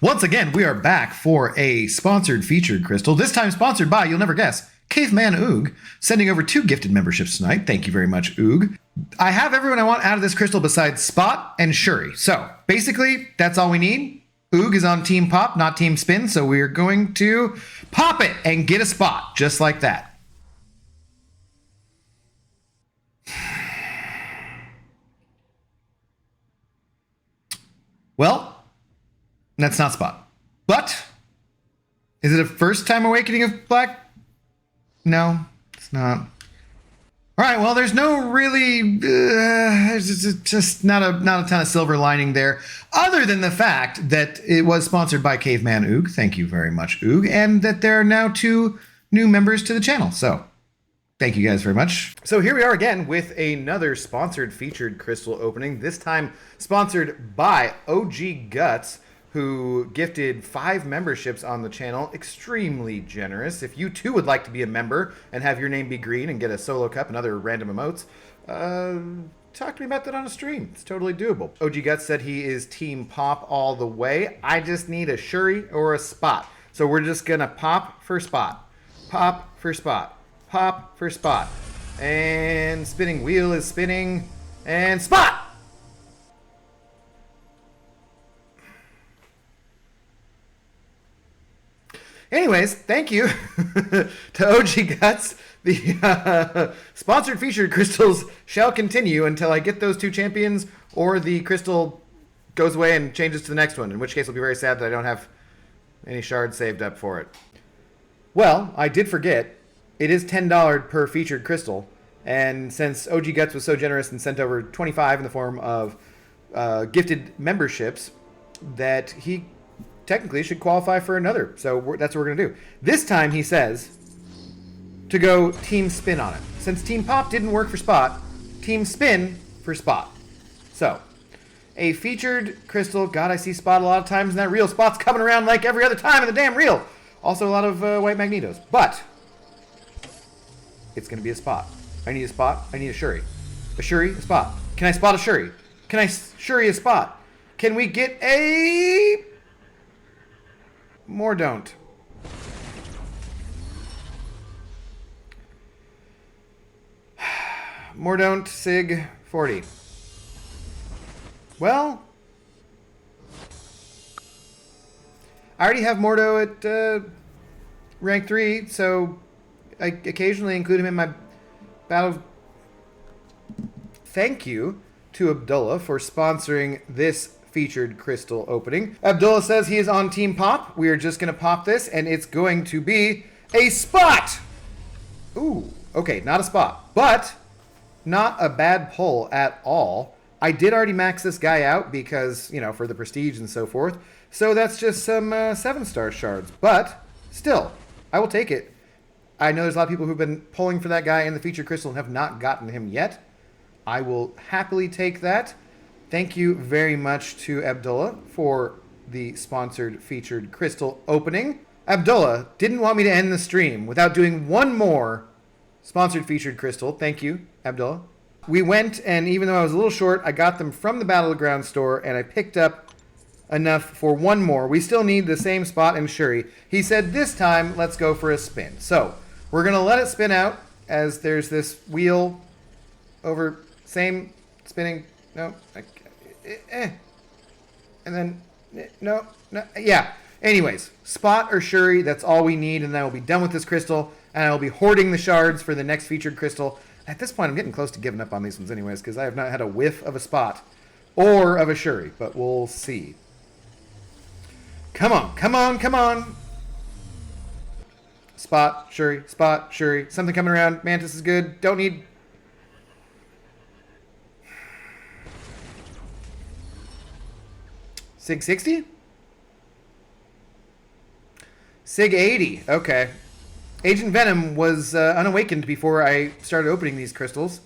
Once again, we are back for a sponsored featured crystal. This time sponsored by, you'll never guess, Caveman Oog, sending over 2 gifted memberships tonight. Thank you very much, Oog. I have everyone I want out of this crystal besides Spot and Shuri. So basically, that's all we need. Oog is on Team Pop, not Team Spin, so we're going to pop it and get a Spot, just like that. Well, that's not Spot. But, is it a first time awakening of black? No, it's not. All right, well, there's no really, there's just not a ton of silver lining there, other than the fact that it was sponsored by Caveman Oog. Thank you very much, Oog, and that there are now 2 new members to the channel. So, thank you guys very much. So here we are again with another sponsored featured crystal opening. This time sponsored by OG Guts, who gifted 5 memberships on the channel. Extremely generous. If you too would like to be a member and have your name be green and get a solo cup and other random emotes, talk to me about that on a stream. It's totally doable. OG Guts said he is Team Pop all the way. I just need a Shuri or a Spot. So we're just gonna pop for Spot. Pop for Spot. Pop for Spot. And spinning wheel is spinning. And Spot! Anyways, thank you to OG Guts. The sponsored featured crystals shall continue until I get those 2 champions or the crystal goes away and changes to the next one, in which case I'll be very sad that I don't have any shards saved up for it. Well, I did forget. It is $10 per featured crystal, and since OG Guts was so generous and sent over 25 in the form of gifted memberships, that he technically should qualify for another. So that's what we're going to do. This time he says to go Team Spin on it. Since Team Pop didn't work for Spot, Team Spin for Spot. So, a featured crystal. God, I see Spot a lot of times in that reel. Spot's coming around like every other time in the damn reel. Also a lot of white magnetos. But it's going to be a Spot. I need a Spot. I need a Shuri. A Shuri, a Spot. Can I spot a Shuri? Can I Shuri a Spot? Can we get a... More don't. More don't, Sig 40. Well, I already have Mordo at rank 3, so I occasionally include him in my battle. Thank you to Abdullah for sponsoring this featured crystal opening. Abdullah says he is on Team Pop. We are just going to pop this, and it's going to be a Spot! Ooh, okay, not a Spot, but not a bad pull at all. I did already max this guy out because, you know, for the prestige and so forth. So that's just some 7-star shards, but still, I will take it. I know there's a lot of people who've been pulling for that guy in the featured crystal and have not gotten him yet. I will happily take that. Thank you very much to Abdullah for the sponsored featured crystal opening. Abdullah didn't want me to end the stream without doing one more sponsored featured crystal. Thank you, Abdullah. We went, and even though I was a little short, I got them from the Battleground store, and I picked up enough for one more. We still need the same Spot and Shuri. He said this time, let's go for a spin. So, we're going to let it spin out as there's this wheel over, same spinning, no, and then, no, yeah. Anyways, Spot or Shuri, that's all we need, and then we'll be done with this crystal, and I'll be hoarding the shards for the next featured crystal. At this point, I'm getting close to giving up on these ones anyways, because I have not had a whiff of a Spot or of a Shuri, but we'll see. Come on, come on, come on. Spot, Shuri, something coming around. Mantis is good. Don't need... Sig 60? Sig 80, okay. Agent Venom was unawakened before I started opening these crystals.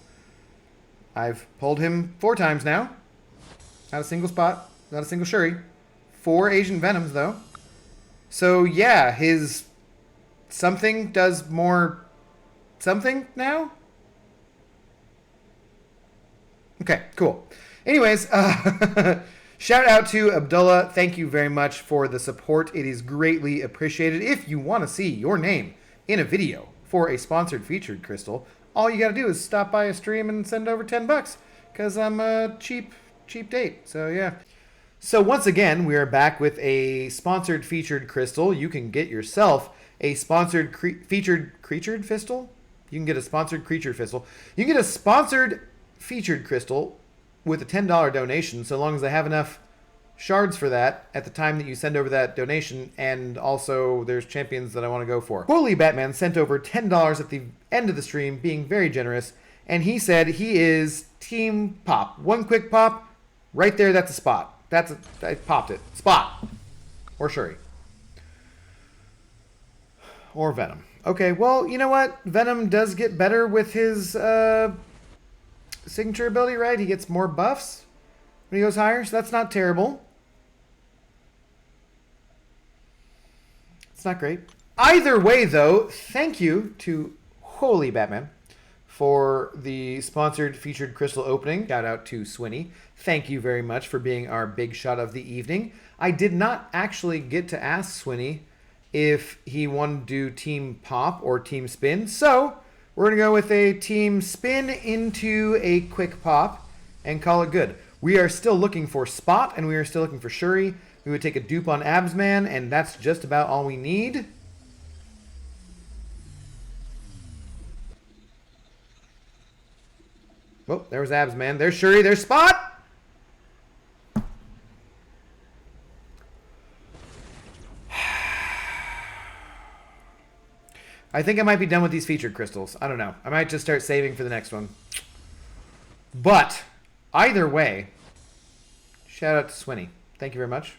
I've pulled him 4 times now. Not a single Spot, not a single Shuri. 4 Agent Venoms, though. So, yeah, his something does more something now? Okay, cool. Anyways, Shout out to Abdullah. Thank you very much for the support. It is greatly appreciated. If you want to see your name in a video for a sponsored featured crystal, all you got to do is stop by a stream and send over $10 because I'm a cheap date. So yeah. So once again, we are back with a sponsored featured crystal. You can get yourself a sponsored featured crystal. You can get a sponsored creature crystal. You can get a sponsored featured crystal with a $10 donation, so long as I have enough shards for that at the time that you send over that donation, and also there's champions that I want to go for. WholyBatman sent over $10 at the end of the stream, being very generous, and he said he is Team Pop. One quick pop, right there, that's a spot. I popped it. Spot. Or Shuri. Or Venom. Okay, well, you know what? Venom does get better with his signature ability, right? He gets more buffs when he goes higher, so that's not terrible. It's not great. Either way, though, thank you to WholyBatman for the sponsored featured crystal opening. Shout out to Swinny. Thank you very much for being our big shot of the evening. I did not actually get to ask Swinny if he wanted to do Team Pop or Team Spin, so we're going to go with a Team Spin into a quick pop and call it good. We are still looking for Spot, and we are still looking for Shuri. We would take a dupe on Absman, and that's just about all we need. Oh, there was Absman. There's Shuri. There's Spot! I think I might be done with these featured crystals. I don't know. I might just start saving for the next one. But, either way, shout out to Swinny. Thank you very much.